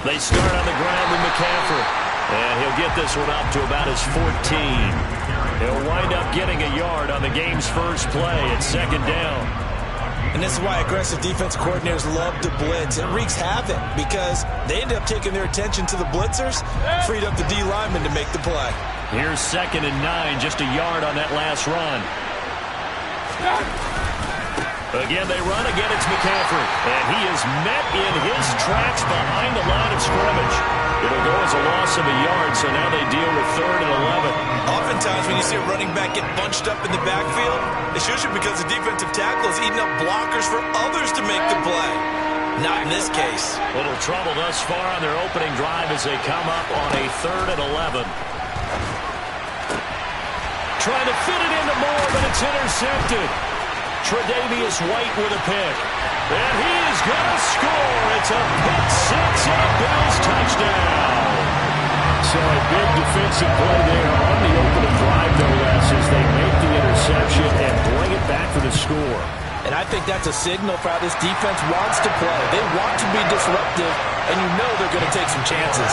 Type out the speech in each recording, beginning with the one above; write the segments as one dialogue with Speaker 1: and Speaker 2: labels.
Speaker 1: They start on the ground with McCaffrey. And he'll get this one up to about his 14. He'll wind up getting a yard on the game's first play at second down.
Speaker 2: And this is why aggressive defense coordinators love to blitz. It wreaks havoc because they end up taking their attention to the blitzers, freed up the D lineman to make the play.
Speaker 1: Here's 2nd and 9, just a yard on that last run. Again, they run. Again, it's McCaffrey. And he is met in his tracks behind the line of scrimmage. It'll go as a loss of a yard, so now they deal with 3rd and 11.
Speaker 2: Oftentimes when you see a running back get bunched up in the backfield, it's usually because the defensive tackle is eating up blockers for others to make the play. Not in this case.
Speaker 1: Little trouble thus far on their opening drive as they come up on a 3rd and 11. Trying to fit it into Moore, but it's intercepted. Tre'Davious White with a pick. And he is going to score. It's a pick six and a Bills touchdown. So a big defensive play there on the opening drive, no less, as they make the interception and bring it back for the score.
Speaker 2: And I think that's a signal for how this defense wants to play. They want to be disruptive, and you know they're going to take some chances.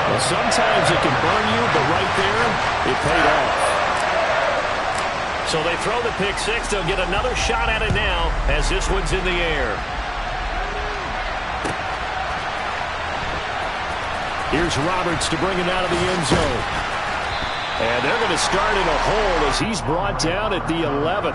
Speaker 1: Well, sometimes it can burn you, but right there, it paid off. So they throw the pick six. They'll get another shot at it now as this one's in the air. Here's Roberts to bring it out of the end zone. And they're going to start in a hole as he's brought down at the 11.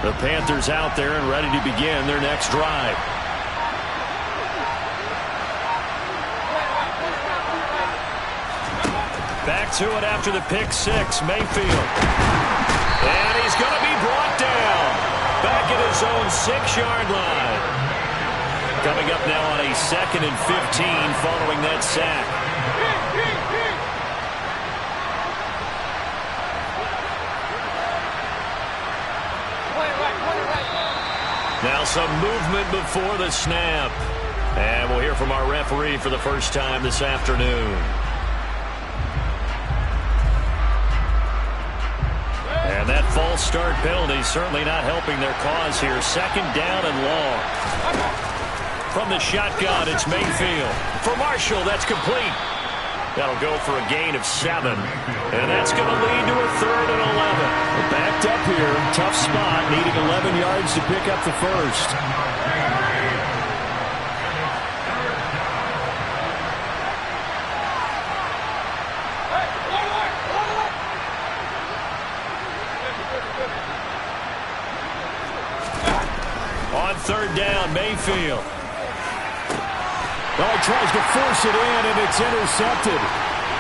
Speaker 1: The Panthers out there and ready to begin their next drive. Back to it after the pick six, Mayfield. And he's going to be brought down. Back at his own 6-yard line. Coming up now on a 2nd and 15 following that sack. Now some movement before the snap. And we'll hear from our referee for the first time this afternoon. And that false start penalty certainly not helping their cause here. 2nd down and long. From the shotgun, it's Mayfield. For Marshall, that's complete. That'll go for a gain of 7. And that's going to lead to a 3rd and 11. Backed up here. Tough spot. Needing 11 yards to pick up the first. On 3rd down, Mayfield. Oh, he tries to force it in, and it's intercepted.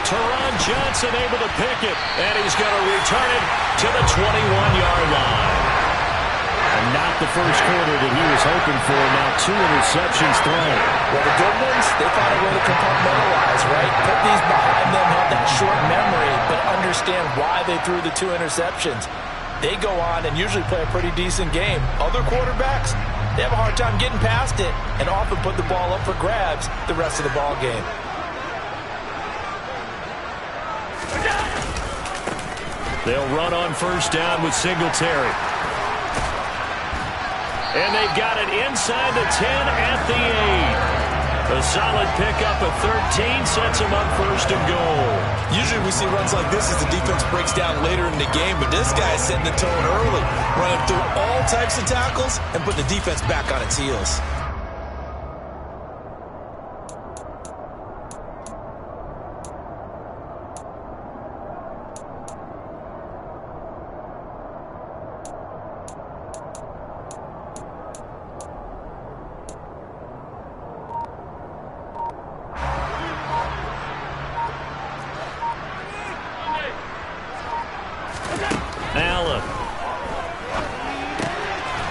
Speaker 1: Teron Johnson able to pick it, and he's going to return it to the 21-yard line. And not the first quarter that he was hoping for. Now 2 interceptions thrown.
Speaker 2: Well, the good ones, they found a way to compartmentalize, right? Put these behind them, have that short memory, but understand why they threw the 2 interceptions. They go on and usually play a pretty decent game. Other quarterbacks, they have a hard time getting past it and often put the ball up for grabs the rest of the ball game.
Speaker 1: They'll run on 1st down with Singletary. And they've got it inside the 10 at the 8. A solid pickup of 13 sets them up 1st and goal.
Speaker 2: Usually we see runs like this as the defense breaks down later in the game, but this guy's setting the tone early, running through all types of tackles and putting the defense back on its heels.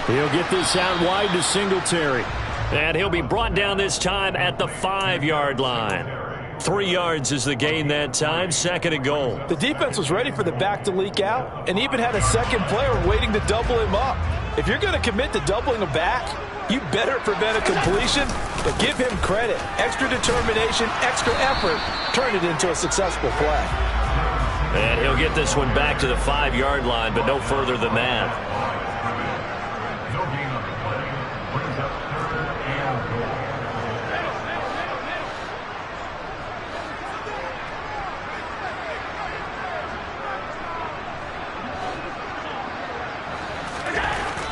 Speaker 1: He'll get this out wide to Singletary. And he'll be brought down this time at the 5-yard line. 3 yards is the gain that time, 2nd and goal.
Speaker 2: The defense was ready for the back to leak out and even had a second player waiting to double him up. If you're going to commit to doubling a back, you better prevent a completion, but give him credit. Extra determination, extra effort, turn it into a successful play.
Speaker 1: And he'll get this one back to the 5-yard line, but no further than that.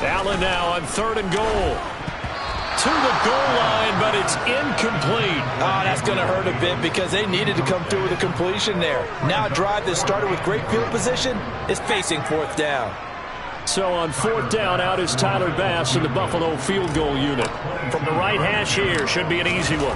Speaker 1: Allen now on 3rd and goal. To the goal line, but it's incomplete.
Speaker 2: Oh, that's going to hurt a bit because they needed to come through with a completion there. Now a drive that started with great field position is facing 4th down.
Speaker 1: So on 4th down, out is Tyler Bass in the Buffalo field goal unit. From the right hash here, should be an easy one.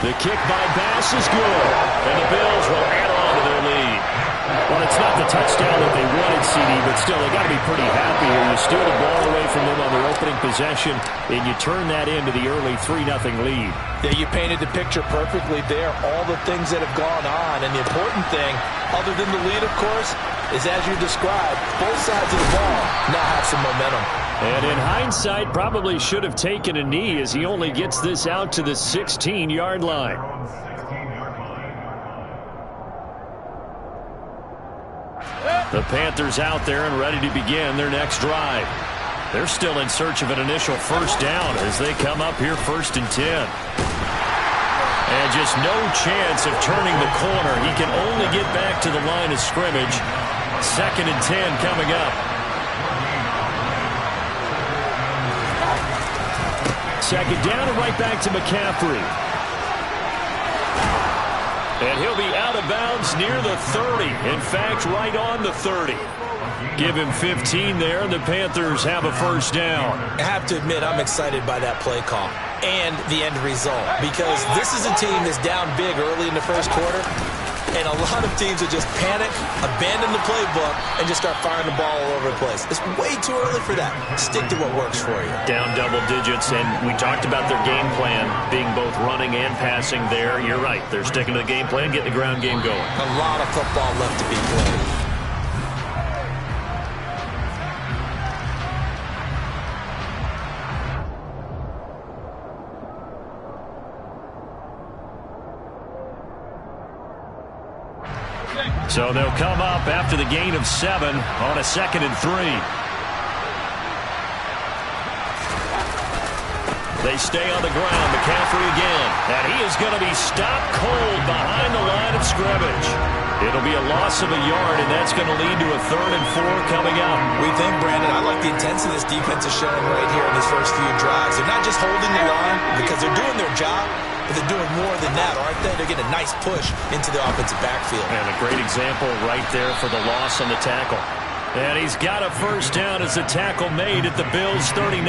Speaker 1: The kick by Bass is good, and the Bills will add on to their lead. Well, it's not the touchdown that they wanted, CD, but still, they got to be pretty happy here. You steal the ball away from them on their opening possession, and you turn that into the early 3-0 lead.
Speaker 2: Yeah, you painted the picture perfectly there, all the things that have gone on. And the important thing, other than the lead, of course, is as you described, both sides of the ball now have some momentum.
Speaker 1: And in hindsight, probably should have taken a knee as he only gets this out to the 16-yard line. The Panthers out there and ready to begin their next drive. They're still in search of an initial 1st down as they come up here 1st and 10. And just no chance of turning the corner. He can only get back to the line of scrimmage. 2nd and 10 coming up. 2nd down and right back to McCaffrey. And he'll be out of bounds near the 30. In fact, right on the 30. Give him 15 there, and the Panthers have a 1st down.
Speaker 2: I have to admit, I'm excited by that play call and the end result, because this is a team that's down big early in the 1st quarter, and a lot of teams will just panic, abandon the playbook, and just start firing the ball all over the place. It's way too early for that. Stick to what works for you.
Speaker 1: Down double digits, and we talked about their game plan being both running and passing there. You're right. They're sticking to the game plan, getting the ground game going.
Speaker 2: A lot of football left to be played.
Speaker 1: So they'll come up after the gain of 7 on a 2nd and 3. They stay on the ground. McCaffrey again. And he is going to be stopped cold behind the line of scrimmage. It'll be a loss of a yard, and that's going to lead to a 3rd and 4 coming up.
Speaker 2: We think, Brandon, I like the intensity this defense is showing right here in these first few drives. They're not just holding the line because they're doing their job, but they're doing more than that, aren't they? They're getting a nice push into the offensive backfield.
Speaker 1: And a great example right there for the loss on the tackle. And he's got a 1st down as the tackle made at the Bills' 39.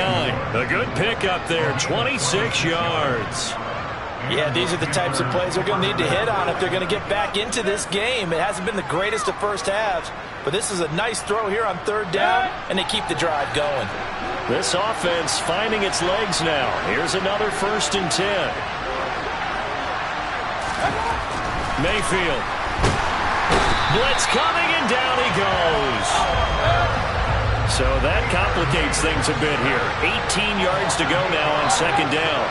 Speaker 1: A good pickup there, 26 yards.
Speaker 2: Yeah, these are the types of plays they're going to need to hit on if they're going to get back into this game. It hasn't been the greatest of first halves, but this is a nice throw here on 3rd down, and they keep the drive going.
Speaker 1: This offense finding its legs now. Here's another 1st and 10. Mayfield. Blitz coming, and down he goes. So that complicates things a bit here. 18 yards to go now on 2nd down.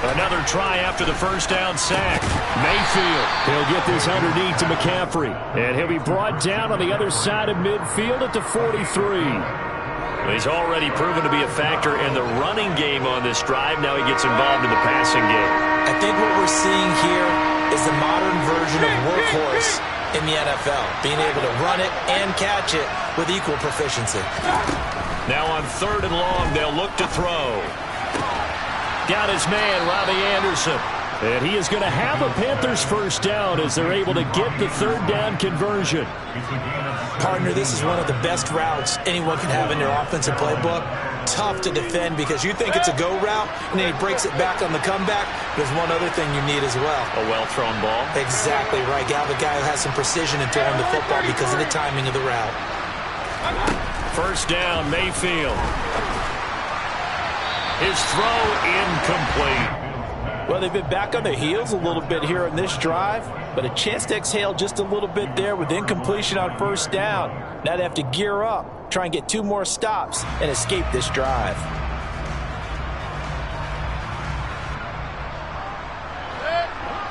Speaker 1: Another try after the 1st down sack. Mayfield. He'll get this underneath to McCaffrey. And he'll be brought down on the other side of midfield at the 43. He's already proven to be a factor in the running game on this drive. Now he gets involved in the passing game.
Speaker 2: I think what we're seeing here is the modern version of workhorse in the NFL, being able to run it and catch it with equal proficiency.
Speaker 1: Now on 3rd and long, they'll look to throw. Got his man, Robbie Anderson. And he is going to have a Panthers 1st down as they're able to get the 3rd down conversion.
Speaker 2: Partner, this is one of the best routes anyone can have in their offensive playbook. Tough to defend because you think it's a go route, and then he breaks it back on the comeback. There's one other thing you need as well.
Speaker 1: A well-thrown ball.
Speaker 2: Exactly right. You have a guy who has some precision in throwing the football because of the timing of the route.
Speaker 1: First down, Mayfield. His throw incomplete.
Speaker 2: Well, they've been back on their heels a little bit here in this drive, but a chance to exhale just a little bit there with incompletion on first down. Now they have to gear up, try and get 2 more stops, and escape this drive.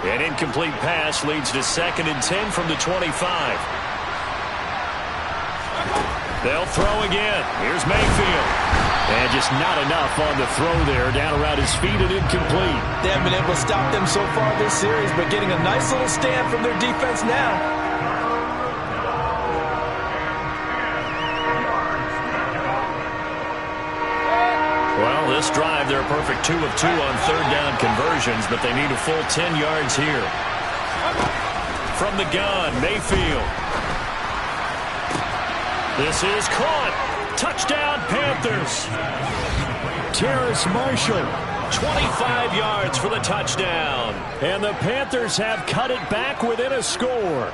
Speaker 1: An incomplete pass leads to 2nd and 10 from the 25. They'll throw again. Here's Mayfield. And just not enough on the throw there. Down around his feet and incomplete.
Speaker 2: They haven't been able to stop them so far this series, but getting a nice little stand from their defense now.
Speaker 1: Well, this drive, they're a perfect 2 of 2 on 3rd down conversions, but they need a full 10 yards here. From the gun, Mayfield. This is caught. Touchdown, Panthers. Terrace Marshall, 25 yards for the touchdown. And the Panthers have cut it back within a score.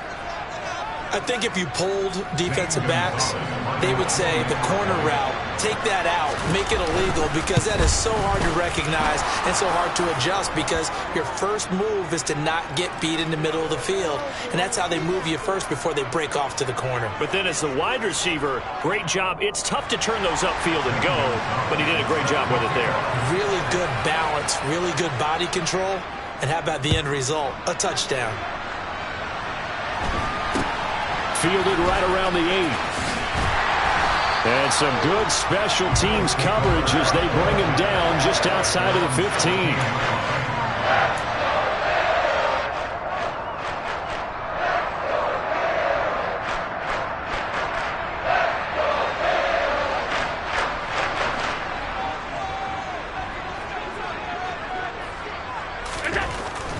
Speaker 2: I think if you polled defensive backs, they would say the corner route, take that out, make it illegal, because that is so hard to recognize and so hard to adjust, because your first move is to not get beat in the middle of the field, and that's how they move you first before they break off to the corner.
Speaker 1: But then as the wide receiver, great job. It's tough to turn those upfield and go, but he did a great job with it there.
Speaker 2: Really good balance, really good body control, and how about the end result? A touchdown.
Speaker 1: Fielded right around the 8. And some good special teams coverage as they bring him down just outside of the 15.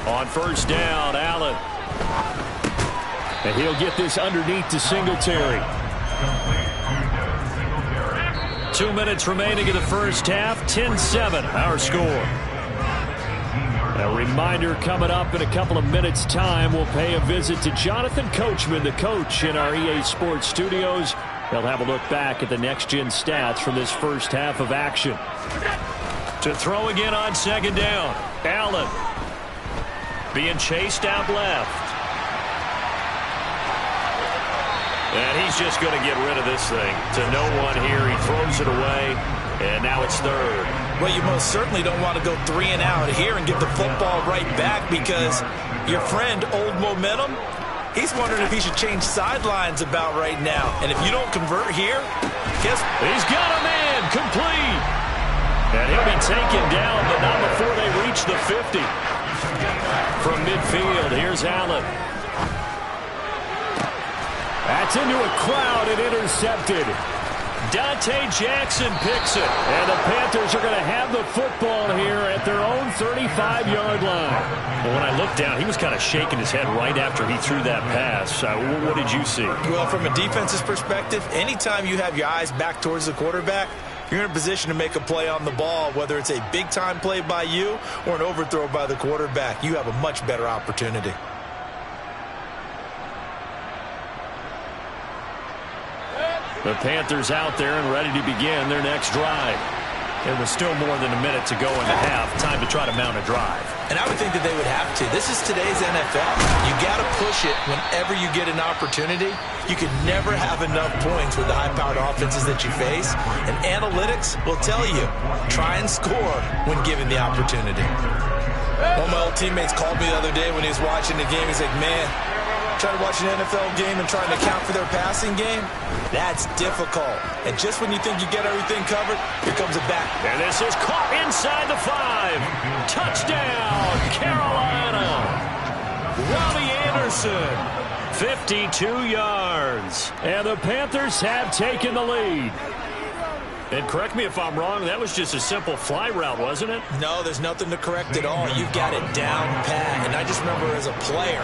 Speaker 1: On first down, Allen. And he'll get this underneath to Singletary. 2 minutes remaining in the first half. 10-7, our score. A reminder coming up in a couple of minutes' time. We'll pay a visit to Jonathan Coachman, the coach in our EA Sports studios. They'll have a look back at the next-gen stats from this first half of action. To throw again on 2nd down. Allen being chased out left. And he's just going to get rid of this thing to no one here. He throws it away, and now it's 3rd.
Speaker 2: Well, you most certainly don't want to go 3 and out here and get the football right back, because your friend, Old Momentum, he's wondering if he should change sidelines about right now. And if you don't convert here, guess
Speaker 1: he's got a man complete. And he'll be taken down, but not before they reach the 50. From midfield, here's Allen. That's into a crowd and intercepted. Dante Jackson picks it. And the Panthers are going to have the football here at their own 35-yard line. Well, when I looked down, he was kind of shaking his head right after he threw that pass. What did you see?
Speaker 2: Well, from a defense's perspective, anytime you have your eyes back towards the quarterback, you're in a position to make a play on the ball, whether it's a big-time play by you or an overthrow by the quarterback. You have a much better opportunity.
Speaker 1: The Panthers out there and ready to begin their next drive. It was still more than a minute to go in the half. Time to try to mount a drive.
Speaker 2: And I would think that they would have to. This is today's NFL. You got to push it whenever you get an opportunity. You can never have enough points with the high-powered offenses that you face. And analytics will tell you, try and score when given the opportunity. One of my old teammates called me the other day when he was watching the game. He's like, man, trying to watch an NFL game and trying to account for their passing game, that's difficult. And just when you think you get everything covered, here comes a back.
Speaker 1: And this is caught inside the 5. Touchdown, Carolina. Robbie Anderson, 52 yards. And the Panthers have taken the lead. And correct me if I'm wrong, that was just a simple fly route, wasn't it?
Speaker 2: No, there's nothing to correct at all. You've got it down pat. And I just remember as a player,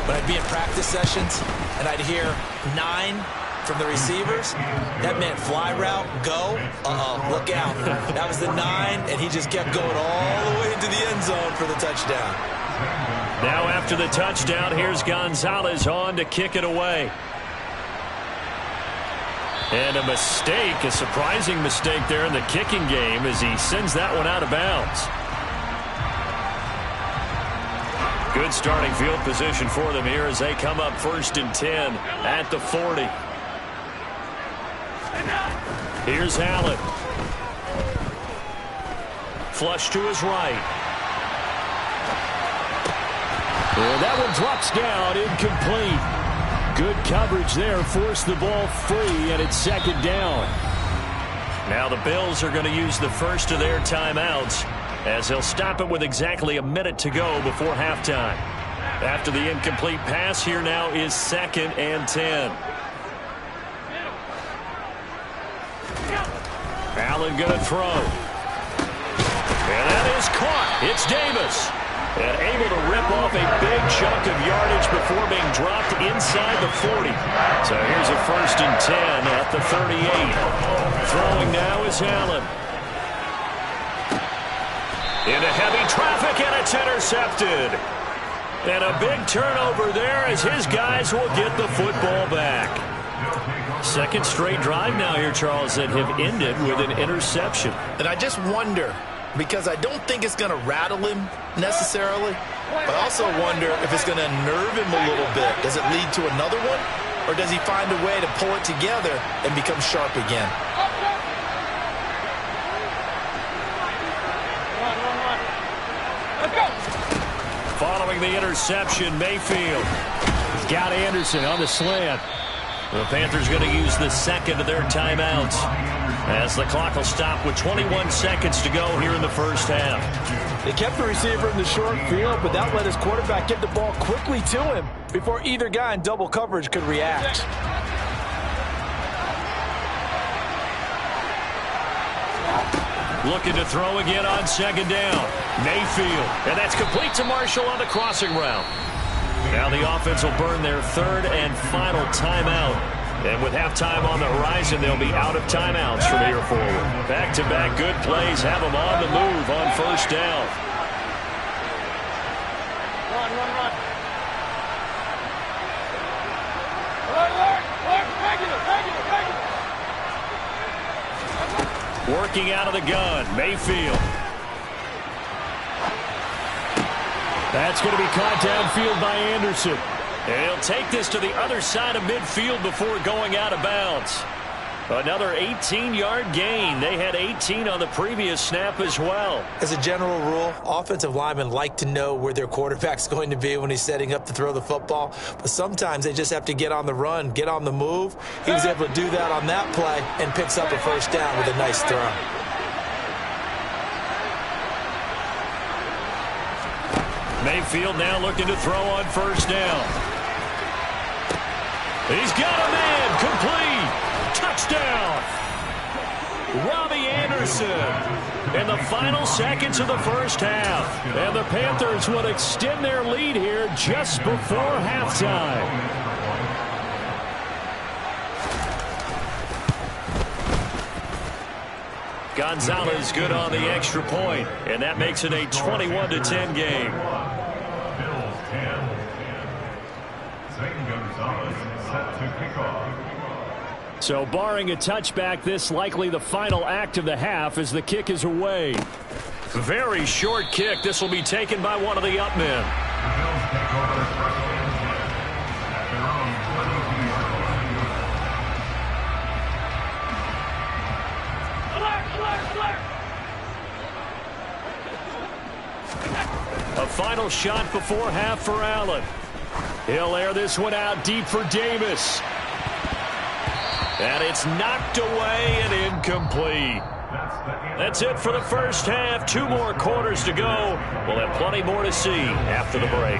Speaker 2: when I'd be in practice sessions and I'd hear 9 from the receivers, that meant fly route, go, look out. That was the 9, and he just kept going all the way into the end zone for the touchdown.
Speaker 1: Now after the touchdown, here's Gonzalez on to kick it away. And a mistake, a surprising mistake there in the kicking game as he sends that one out of bounds. Good starting field position for them here as they come up 1st and 10 at the 40. Here's Allen. Flush to his right. And that one drops down, incomplete. Good coverage there, forced the ball free, and it's 2nd down. Now the Bills are going to use the first of their timeouts as they'll stop it with exactly a minute to go before halftime. After the incomplete pass, here now is 2nd and 10. Allen going to throw. And that is caught. It's Davis. And able to rip off a big chunk of yardage before being dropped inside the 40. So here's a 1st and 10 at the 38. Throwing now is Allen. Into heavy traffic, and it's intercepted. And a big turnover there as his guys will get the football back. 2nd straight drive now here, Charles, that have ended with an interception.
Speaker 2: And I just wonder, because I don't think it's going to rattle him necessarily, but I also wonder if it's going to nerve him a little bit. Does it lead to another one, or does he find a way to pull it together and become sharp again?
Speaker 1: Let's go. Following the interception, Mayfield. He's got Anderson on the slant. The Panthers going to use the 2nd of their timeouts as the clock will stop with 21 seconds to go here in the first half.
Speaker 3: They kept the receiver in the short field, but that let his quarterback get the ball quickly to him before either guy in double coverage could react.
Speaker 1: Looking to throw again on 2nd down. Mayfield, and that's complete to Marshall on the crossing route. Now the offense will burn their 3rd and final timeout. And with halftime on the horizon, they'll be out of timeouts from here forward. Back-to-back good plays have them on the move on 1st down. Working out of the gun, Mayfield. That's going to be caught downfield by Anderson. And he'll take this to the other side of midfield before going out of bounds. Another 18-yard gain. They had 18 on the previous snap as well.
Speaker 2: As a general rule, offensive linemen like to know where their quarterback's going to be when he's setting up to throw the football. But sometimes they just have to get on the run, get on the move. He was able to do that on that play and picks up a 1st down with a nice throw.
Speaker 1: Mayfield now looking to throw on 1st down. He's got a man, complete. Touchdown. Robbie Anderson in the final seconds of the first half. And the Panthers would extend their lead here just before halftime. Gonzalez good on the extra point, and that makes it a 21-10 game. So barring a touchback, this likely the final act of the half as the kick is away. Very short kick. This will be taken by one of the up men. A final shot before half for Allen. He'll air this one out deep for Davis. And it's knocked away and incomplete. That's it for the first half. 2 more quarters to go. We'll have plenty more to see after the break.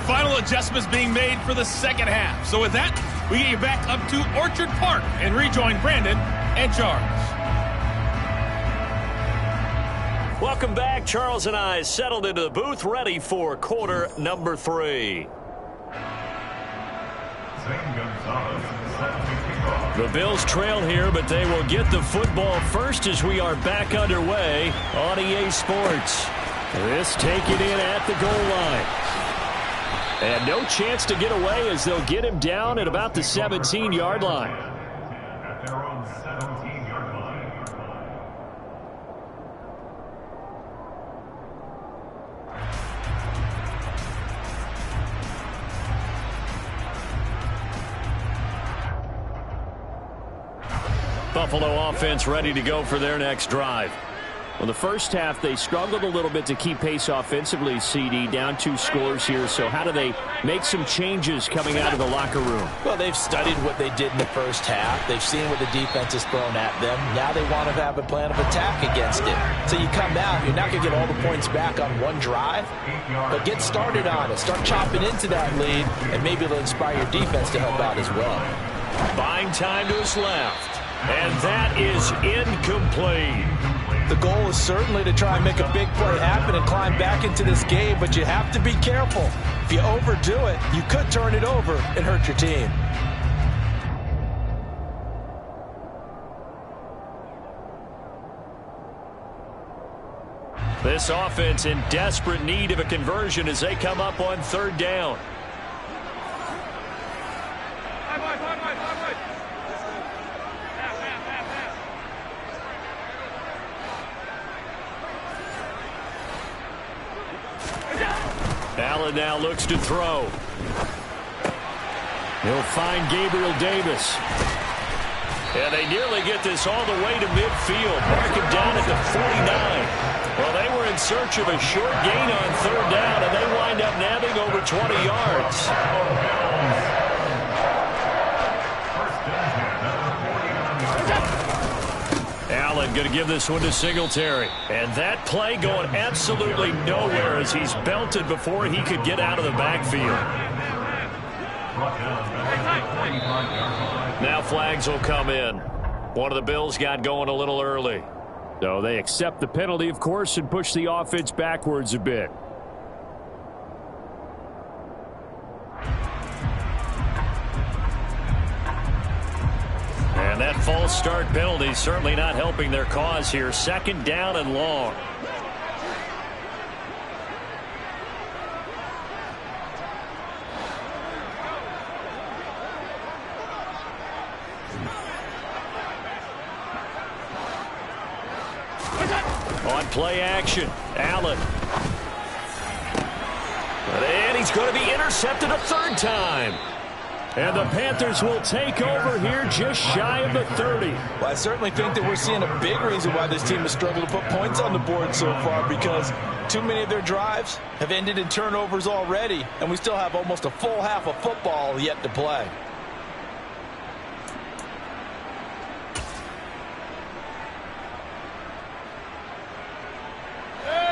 Speaker 4: Final adjustments being made for the second half. So with that, we get you back up to Orchard Park and rejoin Brandon and Charles.
Speaker 1: Welcome back. Charles and I settled into the booth, ready for quarter number 3. The Bills trail here, but they will get the football first as we are back underway on EA Sports. This taken in at the goal line. And no chance to get away as they'll get him down at about the 17-yard line. Buffalo offense ready to go for their next drive. Well, the first half, they struggled a little bit to keep pace offensively, CD, down 2 scores here. So how do they make some changes coming out of the locker room?
Speaker 2: Well, they've studied what they did in the first half. They've seen what the defense has thrown at them. Now they want to have a plan of attack against it. So you come out, you're not going to get all the points back on one drive, but get started on it. Start chopping into that lead, and maybe it'll inspire your defense to help out as well.
Speaker 1: Buying time to his left, and that is incomplete.
Speaker 3: The goal is certainly to try and make a big play happen and climb back into this game, but you have to be careful. If you overdo it, you could turn it over and hurt your team.
Speaker 1: This offense in desperate need of a conversion as they come up on 3rd down. Allen now looks to throw. He'll find Gabriel Davis. And they nearly get this all the way to midfield. Mark him down at the 49. Well, they were in search of a short gain on 3rd down, and they wind up nabbing over 20 yards. Allen going to give this one to Singletary. And that play going absolutely nowhere as he's belted before he could get out of the backfield. Now flags will come in. One of the Bills got going a little early. So they accept the penalty, of course, and push the offense backwards a bit. And that false start penalty certainly not helping their cause here. 2nd down and long. On play action, Allen. And he's going to be intercepted a 3rd time. And the Panthers will take over here just shy of the 30.
Speaker 3: Well, I certainly think that we're seeing a big reason why this team has struggled to put points on the board so far, because too many of their drives have ended in turnovers already, and we still have almost a full half of football yet to play.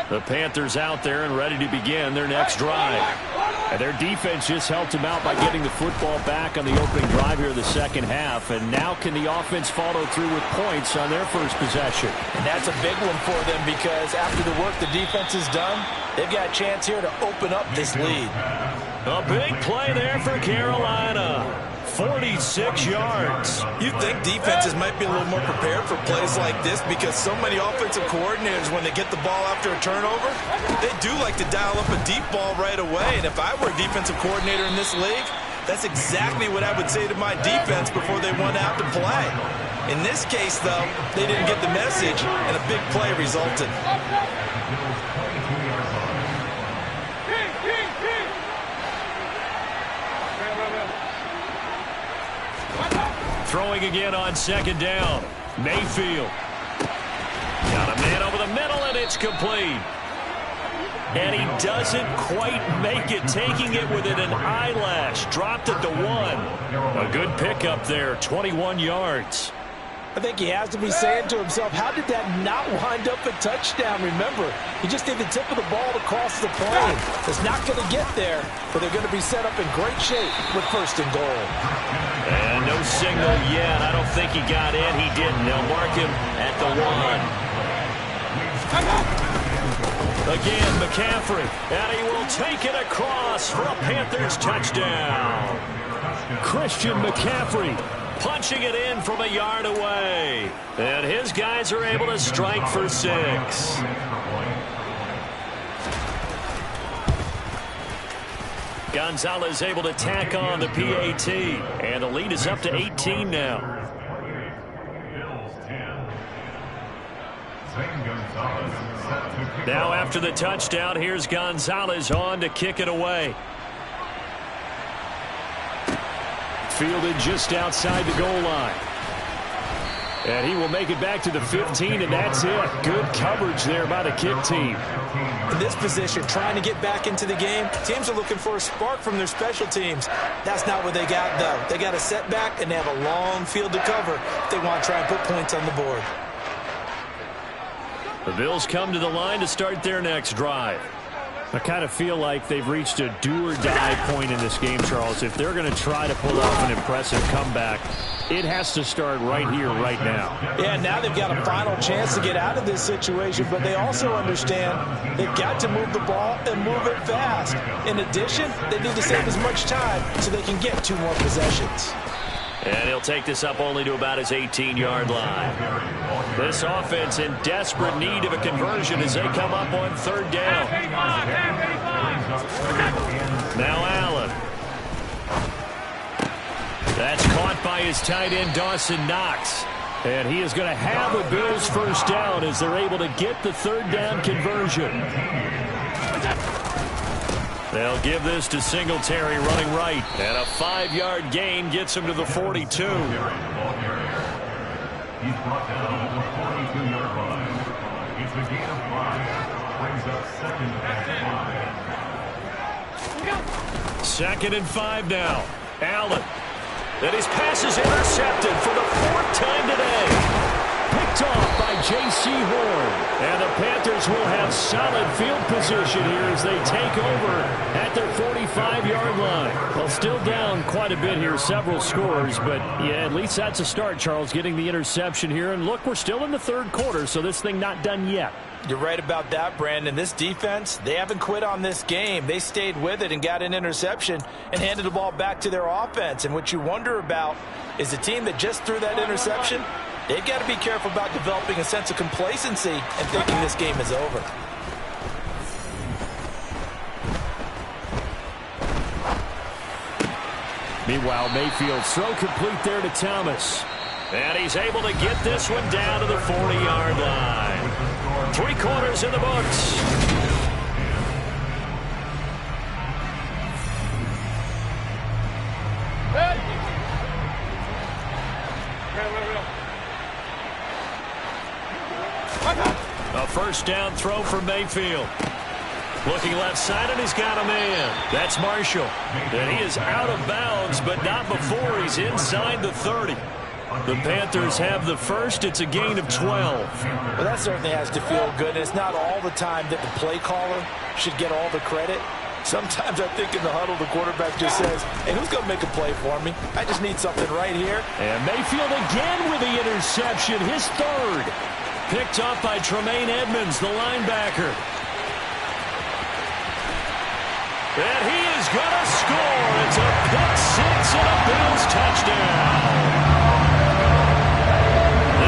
Speaker 1: The Panthers out there and ready to begin their next drive. And their defense just helped them out by getting the football back on the opening drive here in the 2nd half. And now can the offense follow through with points on their first possession?
Speaker 3: And that's a big one for them, because after the work the defense has done, they've got a chance here to open up this lead.
Speaker 1: A big play there for Carolina. 46 yards.
Speaker 3: You think defenses might be a little more prepared for plays like this, because so many offensive coordinators, when they get the ball after a turnover, they do like to dial up a deep ball right away. And if I were a defensive coordinator in this league, that's exactly what I would say to my defense before they went out to play. In this case, though, they didn't get the message, and a big play resulted.
Speaker 1: Throwing again on 2nd down. Mayfield. Got a man over the middle, and it's complete. And he doesn't quite make it, taking it within an eyelash. Dropped at the 1. A good pickup there, 21 yards.
Speaker 3: I think he has to be saying to himself, how did that not wind up a touchdown? Remember, he just did the tip of the ball to cross the plane. It's not going to get there, but they're going to be set up in great shape with 1st and goal.
Speaker 1: And no signal yet. I don't think he got in. He didn't. They'll mark him at the 1. Again, McCaffrey. And he will take it across for a Panthers touchdown. Christian McCaffrey punching it in from a yard away. And his guys are able to strike for 6. Gonzalez able to tack on the PAT. And the lead is up to 18 now. Now after the touchdown, here's Gonzalez on to kick it away. Fielded just outside the goal line. And he will make it back to the 15, and that's it. Good coverage there by the kick team.
Speaker 2: In this position, trying to get back into the game, teams are looking for a spark from their special teams. That's not what they got, though. They got a setback, and they have a long field to cover if they want to try and put points on the board.
Speaker 1: The Bills come to the line to start their next drive. I kind of feel like they've reached a do-or-die point in this game, Charles. If they're going to try to pull off an impressive comeback, it has to start right here, right now.
Speaker 2: Yeah, now they've got a final chance to get out of this situation, but they also understand they've got to move the ball and move it fast. In addition, they need to save as much time so they can get 2 more possessions.
Speaker 1: And he'll take this up only to about his 18-yard line. This offense in desperate need of a conversion as they come up on 3rd down. Now Allen. That's caught by his tight end, Dawson Knox. And he is going to have a Bills first down as they're able to get the 3rd down conversion. They'll give this to Singletary running right. And a 5-yard gain gets him to the 42.
Speaker 5: He's brought down at the 42-yard line. It's a gain of 5. Brings up 2nd and 5.
Speaker 1: 2nd and 5 now. Allen. And his pass is intercepted for the 4th time today. Picked off by J.C. Horn. And the Panthers will have solid field position here as they take over at their 45-yard line. Well, still down quite a bit here, several scores, but yeah, at least that's a start, Charles, getting the interception here. And look, we're still in the 3rd quarter, so this thing not done yet.
Speaker 2: You're right about that, Brandon. This defense, they haven't quit on this game. They stayed with it and got an interception and handed the ball back to their offense. And what you wonder about is the team that just threw that interception, they've got to be careful about developing a sense of complacency and thinking this game is over.
Speaker 1: Meanwhile, Mayfield throw complete there to Thomas. And he's able to get this one down to the 40-yard line. 3 quarters in the books. A first down throw for Mayfield. Looking left side, and he's got a man. That's Marshall. And he is out of bounds, but not before he's inside the 30. The Panthers have the first. It's a gain of 12.
Speaker 2: Well, that certainly has to feel good. And it's not all the time that the play caller should get all the credit. Sometimes I think in the huddle, the quarterback just says, hey, who's going to make a play for me? I just need something right here.
Speaker 1: And Mayfield again with the interception, his 3rd. Picked up by Tremaine Edmonds, the linebacker. And he is going to score. It's a pick 6 and a Bills touchdown.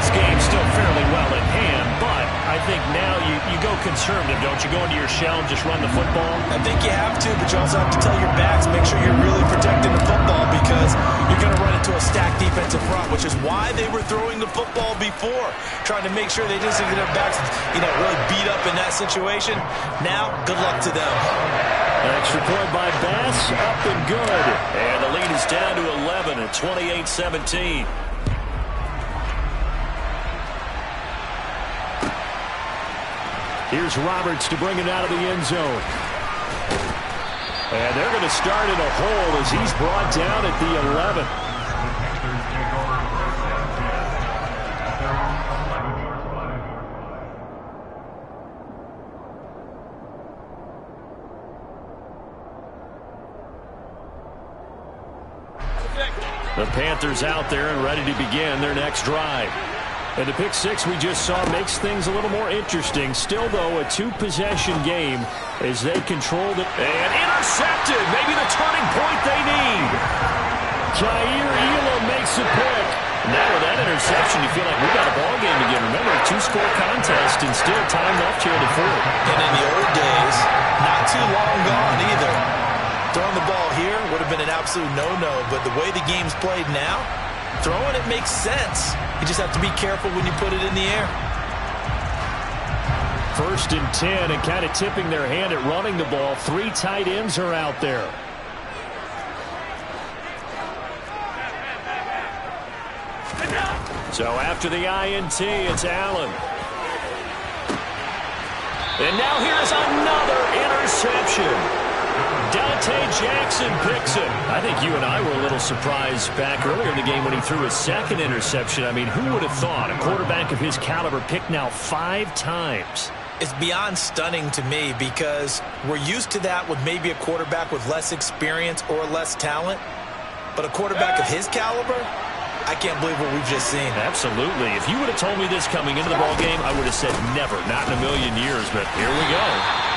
Speaker 1: This game's still fairly well in hand, but I think now you go conservative, don't you? Go into your shell and just run the football?
Speaker 2: I think you have to, but you also have to tell your backs, make sure you're really protecting the football because you're going to run into a stacked defensive front, which is why they were throwing the football before, trying to make sure they didn't get their backs, really beat up in that situation. Now, good luck to them.
Speaker 1: An extra point by Bass, up and good. And the lead is down to 11 at 28-17. Here's Roberts to bring it out of the end zone. And they're going to start in a hole as he's brought down at the 11. The Panthers out there and ready to begin their next drive. And the pick 6 we just saw makes things a little more interesting. Still, though, a 2-possession game as they controlled it. And intercepted! Maybe the turning point they need. Jair Elam makes a pick. Now with that interception, you feel like we got a ball game again. Remember, a 2-score contest and still time left here in the 4th.
Speaker 2: And in the old days, not too long gone either. Throwing the ball here would have been an absolute no-no, but the way the game's played now, throwing it makes sense. You just have to be careful when you put it in the air.
Speaker 1: 1st and 10, and kind of tipping their hand at running the ball. 3 tight ends are out there. So after the INT, it's Allen. And now here's another interception. Dante Jackson picks it. I think you and I were a little surprised back earlier in the game when he threw his 2nd interception. I mean, who would have thought a quarterback of his caliber picked now 5 times?
Speaker 2: It's beyond stunning to me because we're used to that with maybe a quarterback with less experience or less talent. But a quarterback of his caliber, I can't believe what we've just seen.
Speaker 1: Absolutely. If you would have told me this coming into the ballgame, I would have said never, not in a million years. But here we go.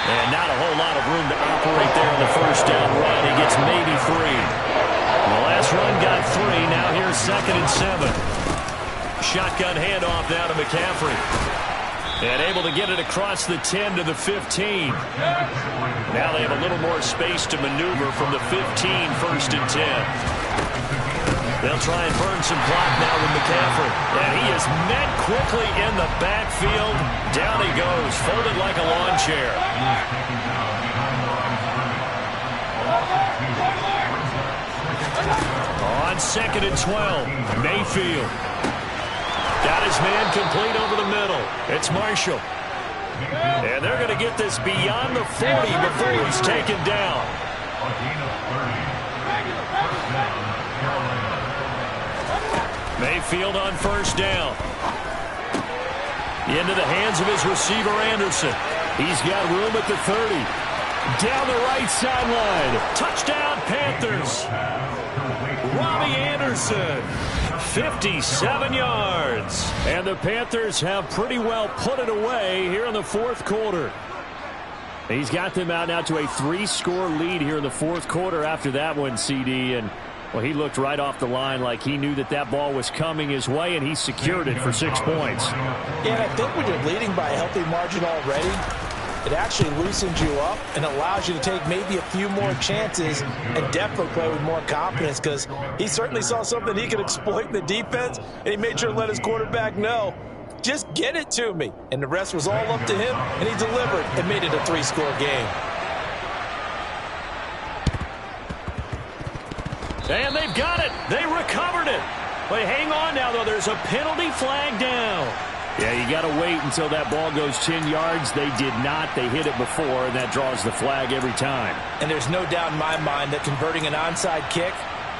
Speaker 1: And not a whole lot of room to operate there on the 1st down run. He gets maybe 3. The last run got 3. Now here's 2nd and 7. Shotgun handoff now to McCaffrey. And able to get it across the 10 to the 15. Now they have a little more space to maneuver from the 15, 1st and 10. They'll try and burn some clock now with McCaffrey. And he is met quickly in the backfield. Down he goes, folded like a lawn chair. On 2nd and 12, Mayfield. Got his man complete over the middle. It's Marshall. And they're going to get this beyond the 40 before he's taken down. Mayfield on 1st down. Into the hands of his receiver, Anderson. He's got room at the 30. Down the right sideline. Touchdown, Panthers. Robbie Anderson. 57 yards. And the Panthers have pretty well put it away here in the 4th quarter. He's got them out now to a 3-score lead here in the 4th quarter after that one, CD. And well, he looked right off the line like he knew that that ball was coming his way, and he secured it for 6 points.
Speaker 2: Yeah, and I think when you're leading by a healthy margin already, it actually loosens you up and allows you to take maybe a few more chances and definitely play with more confidence because he certainly saw something he could exploit in the defense, and he made sure to let his quarterback know, just get it to me. And the rest was all up to him, and he delivered and made it a 3-score game.
Speaker 1: And they've got it. They recovered it. But hang on now, though. There's a penalty flag down. Yeah, you got to wait until that ball goes 10 yards. They did not. They hit it before, and that draws the flag every time.
Speaker 2: And there's no doubt in my mind that converting an onside kick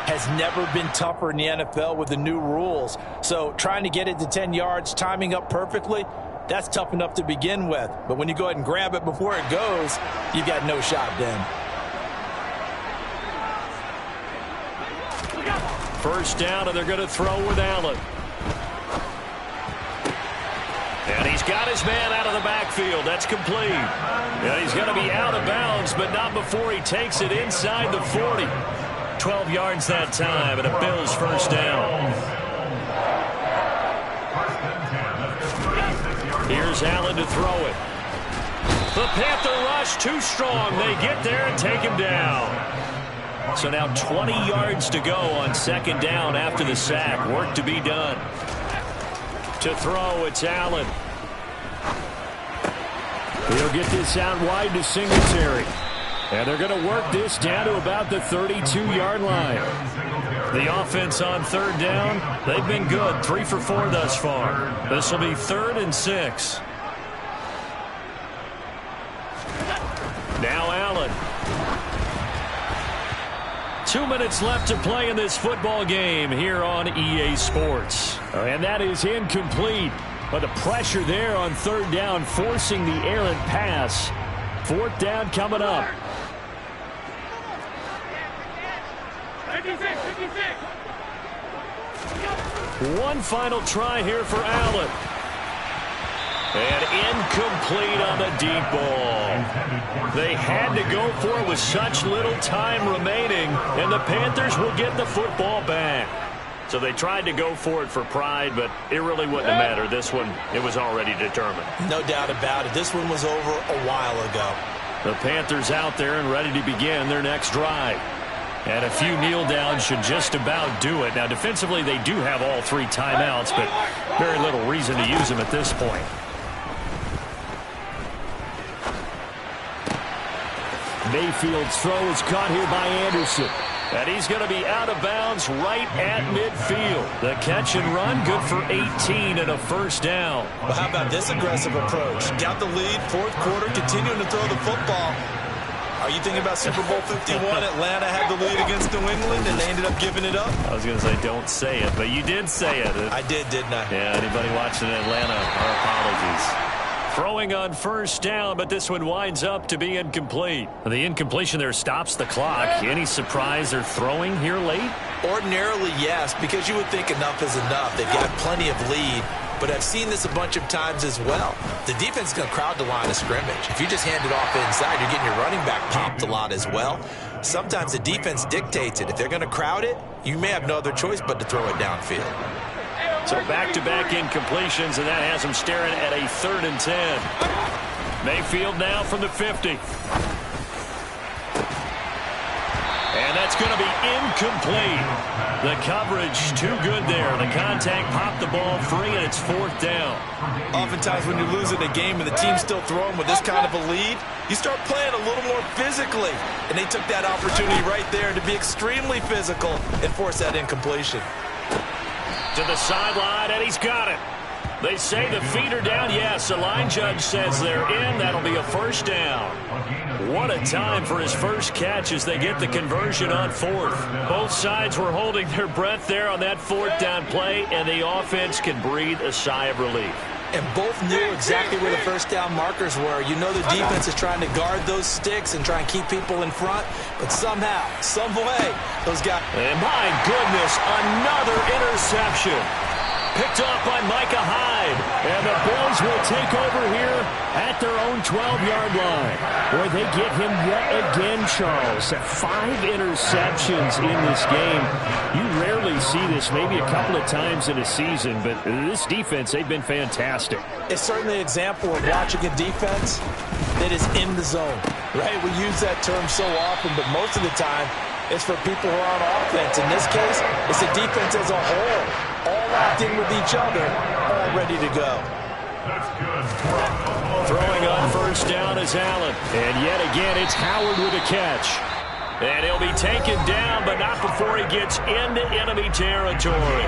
Speaker 2: has never been tougher in the NFL with the new rules. So trying to get it to 10 yards, timing up perfectly, that's tough enough to begin with. But when you go ahead and grab it before it goes, you've got no shot then.
Speaker 1: 1st down, and they're going to throw with Allen. And he's got his man out of the backfield. That's complete. And he's going to be out of bounds, but not before he takes it inside the 40. 12 yards that time, and a Bills 1st down. Here's Allen to throw it. The Panther rush too strong. They get there and take him down. So now 20 yards to go on 2nd down after the sack. Work to be done. To throw, it's Allen. He'll get this out wide to Singletary. And they're going to work this down to about the 32-yard line. The offense on 3rd down, they've been good. 3 for 4 thus far. This will be 3rd and 6. Now Allen. 2 minutes left to play in this football game here on EA Sports. And that is incomplete. But the pressure there on 3rd down, forcing the errant pass. 4th down coming up. 1 final try here for Allen. And incomplete on the deep ball. They had to go for it with such little time remaining, and the Panthers will get the football back. So they tried to go for it for pride, but it really wouldn't have mattered. This one, it was already determined.
Speaker 2: No doubt about it. This one was over a while ago.
Speaker 1: The Panthers out there and ready to begin their next drive. And a few kneel downs should just about do it. Now, defensively, they do have all 3 timeouts, but very little reason to use them at this point. Mayfield's throw is caught here by Anderson. And he's going to be out of bounds right at midfield. The catch and run, good for 18 and a first down.
Speaker 3: Well, how about this aggressive approach? Got the lead, fourth quarter, continuing to throw the football. Are you thinking about Super Bowl 51? Atlanta had the lead against New England, and they ended up giving it up?
Speaker 1: I was going to say, don't say it, but you did say it.
Speaker 3: I did, didn't I?
Speaker 1: Yeah, anybody watching in Atlanta, our apologies. Throwing on first down, but this one winds up to be incomplete. The incompletion there stops the clock. Any surprise they're throwing here late?
Speaker 3: Ordinarily, yes, because you would think enough is enough. They've got plenty of lead, but I've seen this a bunch of times as well. The defense is going to crowd the line of scrimmage. If you just hand it off inside, you're getting your running back popped a lot as well. Sometimes the defense dictates it. If they're going to crowd it, you may have no other choice but to throw it downfield.
Speaker 1: So back-to-back incompletions, and that has him staring at a 3rd and 10. Mayfield now from the 50. And that's going to be incomplete. The coverage too good there. The contact popped the ball free, and it's 4th down.
Speaker 3: Oftentimes when you're losing a game and the team's still throwing with this kind of a lead, you start playing a little more physically. And they took that opportunity right there to be extremely physical and force that incompletion.
Speaker 1: To the sideline, and he's got it. They say the feet are down. Yes, the line judge says they're in. That'll be a first down. What a time for his first catch as they get the conversion on 4th. Both sides were holding their breath there on that 4th down play, and the offense can breathe a sigh of relief.
Speaker 2: And both knew exactly where the first down markers were. You know the defense is trying to guard those sticks and try and keep people in front, but somehow, some way, those guys...
Speaker 1: And my goodness, another interception. Picked off by Micah Hyde. And the Bills will take over here at their own 12-yard line. Boy, they get him yet again, Charles. 5 interceptions in this game. You rarely see this, maybe a couple of times in a season, but this defense, they've been fantastic.
Speaker 2: It's certainly an example of watching a defense that is in the zone, right? We use that term so often, but most of the time, it's for people who are on offense. In this case, it's a defense as a whole, all locked in with each other, all ready to go.
Speaker 1: Throwing on first down is Allen. And yet again, it's Howard with a catch. And he'll be taken down, but not before he gets into enemy territory.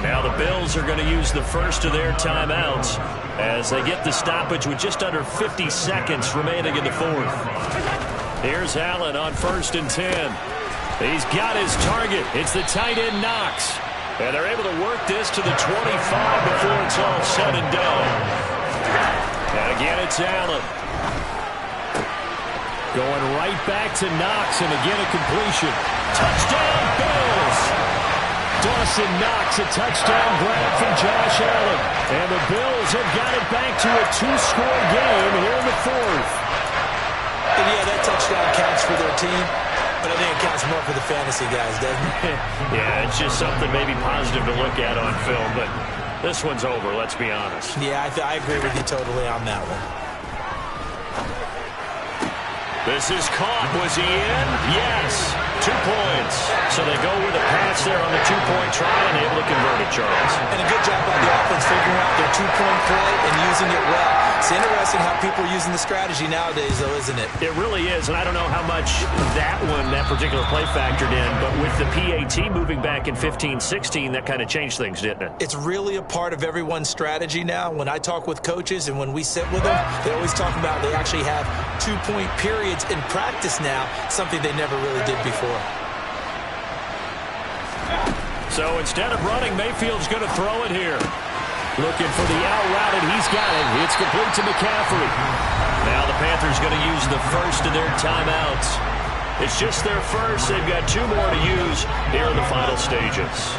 Speaker 1: Now the Bills are going to use the first of their timeouts as they get the stoppage with just under 50 seconds remaining in the 4th. Here's Allen on 1st and 10. He's got his target. It's the tight end Knox. And they're able to work this to the 25 before it's all said and done. And again, it's Allen. Going right back to Knox, and again a completion. Touchdown, Bills! Dawson Knox, a touchdown grab from Josh Allen. And the Bills have got it back to a 2-score game here in the 4th.
Speaker 2: And yeah, that touchdown counts for their team, but I think it counts more for the fantasy guys, doesn't it?
Speaker 1: Yeah, it's just something maybe positive to look at on film, but this one's over, let's be honest.
Speaker 2: Yeah, I agree with you totally on that one.
Speaker 1: This is caught. Was he in? Yes. 2 points. So they go with a pass there on the 2-point try and able to convert it, Charles.
Speaker 2: And a good job by the offense figuring out their 2-point play and using it well. It's interesting how people are using the strategy nowadays, though, isn't it?
Speaker 1: It really is, and I don't know how much that particular play factored in, but with the PAT moving back in 15-16, that kind of changed things, didn't it?
Speaker 2: It's really a part of everyone's strategy now. When I talk with coaches and when we sit with them, they always talk about they actually have 2-point periods in practice now, something they never really did before.
Speaker 1: So instead of running, Mayfield's going to throw it here. Looking for the out route, and he's got it. It's complete to McCaffrey. Now the Panthers going to use the first of their timeouts. It's just their first. They've got 2 more to use here in the final stages.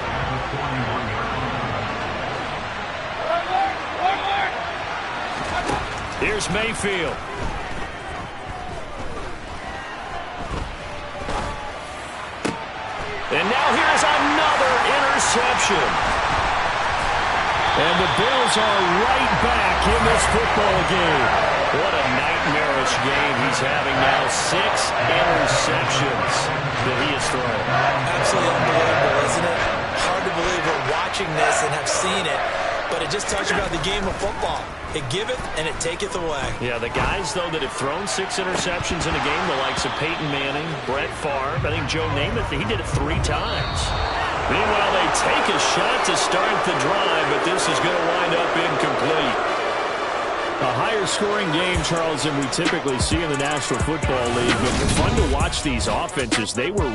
Speaker 1: Here's Mayfield. And now here's another interception. And the Bills are right back in this football game. What a nightmarish game he's having now. 6 interceptions that he has thrown.
Speaker 2: Absolutely unbelievable, isn't it? Hard to believe we're watching this and have seen it. But
Speaker 3: But it just tells you about the game of football. It giveth and it taketh away.
Speaker 1: Yeah, the guys, though, that have thrown 6 interceptions in a game, the likes of Peyton Manning, Brett Favre, I think Joe Namath, he did it 3 times. Meanwhile, they take a shot to start the drive, but this is going to wind up incomplete. A higher scoring game, Charles, than we typically see in the National Football League, but fun to watch these offenses. They were